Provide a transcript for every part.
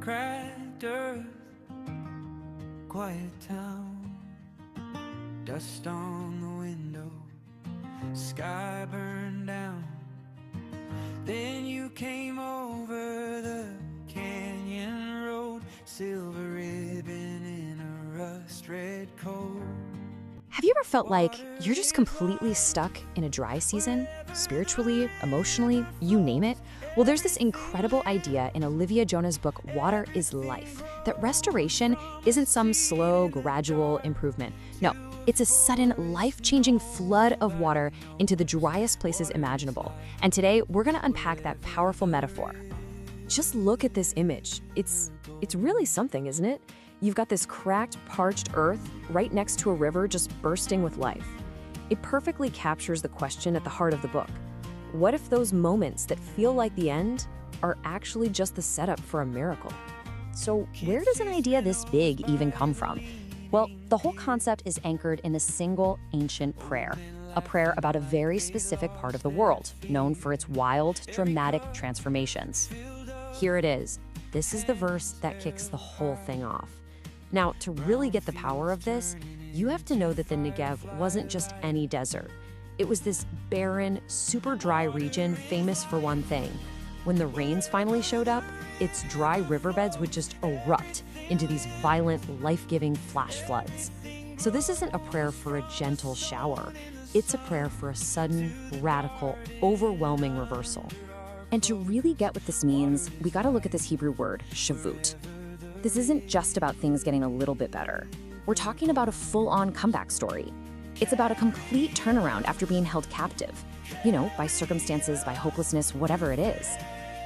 cracked earth, quiet town, dust on the window, sky burned down. Then you came over the canyon road, silver ribbon in a rust red coat. Have you ever felt like you're just completely stuck in a dry season? Spiritually, emotionally, you name it? Well, there's this incredible idea in Olivia Jonah's book, Water is Life, that restoration isn't some slow, gradual improvement. No, it's a sudden, life-changing flood of water into the driest places imaginable. And today, we're gonna unpack that powerful metaphor. Just look at this image. It's really something, isn't it? You've got this cracked, parched earth right next to a river just bursting with life. It perfectly captures the question at the heart of the book. What if those moments that feel like the end are actually just the setup for a miracle? So where does an idea this big even come from? Well, the whole concept is anchored in a single ancient prayer, a prayer about a very specific part of the world, known for its wild, dramatic transformations. Here it is. This is the verse that kicks the whole thing off. Now, to really get the power of this, you have to know that the Negev wasn't just any desert. It was this barren, super dry region famous for one thing. When the rains finally showed up, its dry riverbeds would just erupt into these violent, life-giving flash floods. So this isn't a prayer for a gentle shower. It's a prayer for a sudden, radical, overwhelming reversal. And to really get what this means, we gotta look at this Hebrew word, shavut. This isn't just about things getting a little bit better. We're talking about a full-on comeback story. It's about a complete turnaround after being held captive, by circumstances, by hopelessness, whatever it is.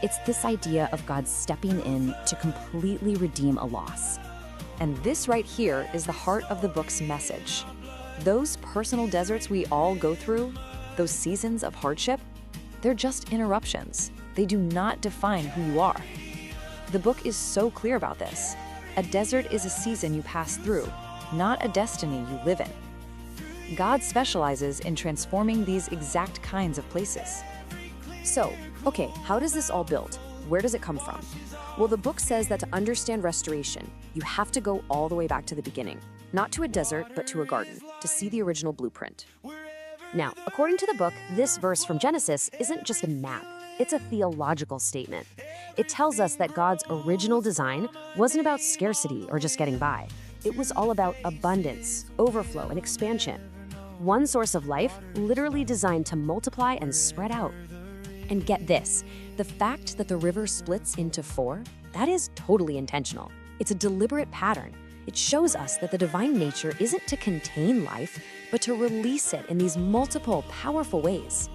It's this idea of God stepping in to completely redeem a loss. And this right here is the heart of the book's message. Those personal deserts we all go through, those seasons of hardship, they're just interruptions. They do not define who you are. The book is so clear about this. A desert is a season you pass through, not a destiny you live in. God specializes in transforming these exact kinds of places. So, okay, how does this all build? Where does it come from? Well, the book says that to understand restoration, you have to go all the way back to the beginning. Not to a desert, but to a garden, to see the original blueprint. Now, according to the book, this verse from Genesis isn't just a map. It's a theological statement. It tells us that God's original design wasn't about scarcity or just getting by. It was all about abundance, overflow, and expansion. One source of life literally designed to multiply and spread out. And get this, the fact that the river splits into four, that is totally intentional. It's a deliberate pattern. It shows us that the divine nature isn't to contain life, but to release it in these multiple, powerful ways.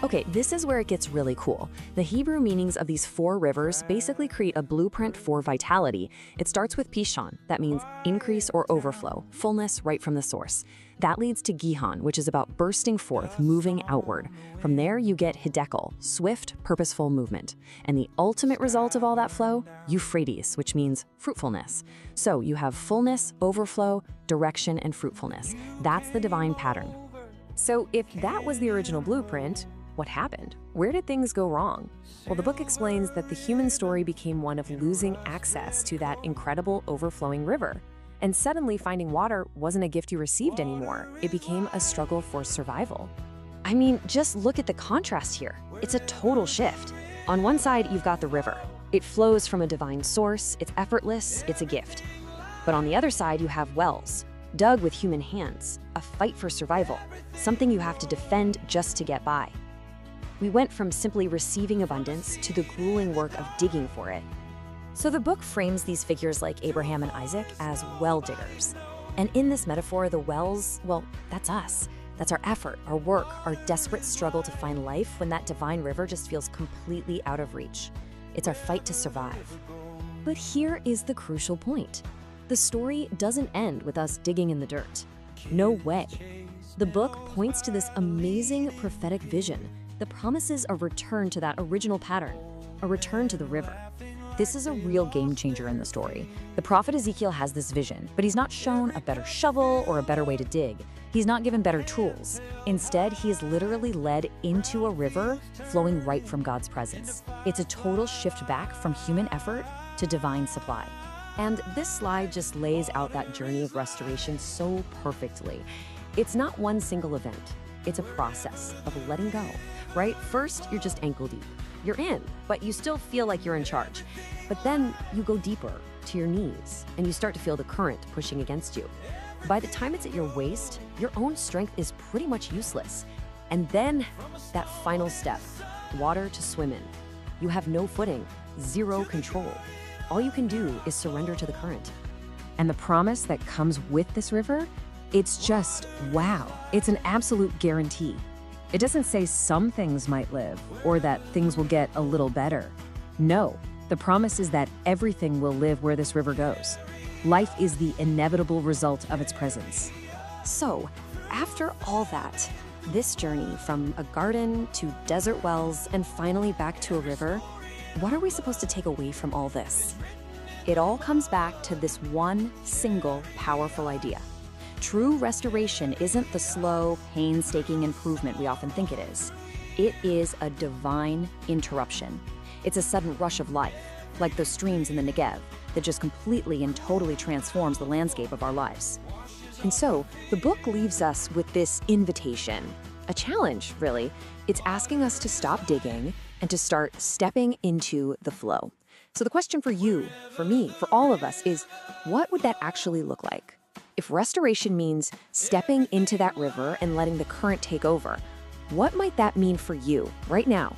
Okay, this is where it gets really cool. The Hebrew meanings of these four rivers basically create a blueprint for vitality. It starts with Pishon, that means increase or overflow, fullness right from the source. That leads to Gihon, which is about bursting forth, moving outward. From there, you get Hidekel, swift, purposeful movement. And the ultimate result of all that flow, Euphrates, which means fruitfulness. So you have fullness, overflow, direction, and fruitfulness. That's the divine pattern. So if that was the original blueprint, what happened? Where did things go wrong? Well, the book explains that the human story became one of losing access to that incredible overflowing river. And suddenly finding water wasn't a gift you received anymore. It became a struggle for survival. I mean, just look at the contrast here. It's a total shift. On one side, you've got the river. It flows from a divine source, it's effortless, it's a gift. But on the other side, you have wells, dug with human hands, a fight for survival, something you have to defend just to get by. We went from simply receiving abundance to the grueling work of digging for it. So the book frames these figures like Abraham and Isaac as well diggers. And in this metaphor, the wells, well, that's us. That's our effort, our work, our desperate struggle to find life when that divine river just feels completely out of reach. It's our fight to survive. But here is the crucial point. The story doesn't end with us digging in the dirt. No way. The book points to this amazing prophetic vision that promises a return to that original pattern, a return to the river. this is a real game changer in the story. The prophet Ezekiel has this vision, but he's not shown a better shovel or a better way to dig. He's not given better tools. Instead, he is literally led into a river flowing right from God's presence. It's a total shift back from human effort to divine supply. And this slide just lays out that journey of restoration so perfectly. It's not one single event. It's a process of letting go, right? First, you're just ankle deep. You're in, but you still feel like you're in charge. But then you go deeper to your knees, and you start to feel the current pushing against you. By the time it's at your waist, your own strength is pretty much useless. And then that final step, water to swim in. You have no footing, zero control. All you can do is surrender to the current. And the promise that comes with this river, it's just wow. It's an absolute guarantee. It doesn't say some things might live or that things will get a little better. No, the promise is that everything will live where this river goes. Life is the inevitable result of its presence. So, after all that, this journey from a garden to desert wells and finally back to a river, what are we supposed to take away from all this? It all comes back to this one single powerful idea. True restoration isn't the slow, painstaking improvement we often think it is. It is a divine interruption. It's a sudden rush of life, like those streams in the Negev, that just completely and totally transforms the landscape of our lives. And so, the book leaves us with this invitation, a challenge, really. It's asking us to stop digging and to start stepping into the flow. So the question for you, for me, for all of us is, what would that actually look like? If restoration means stepping into that river and letting the current take over, what might that mean for you right now?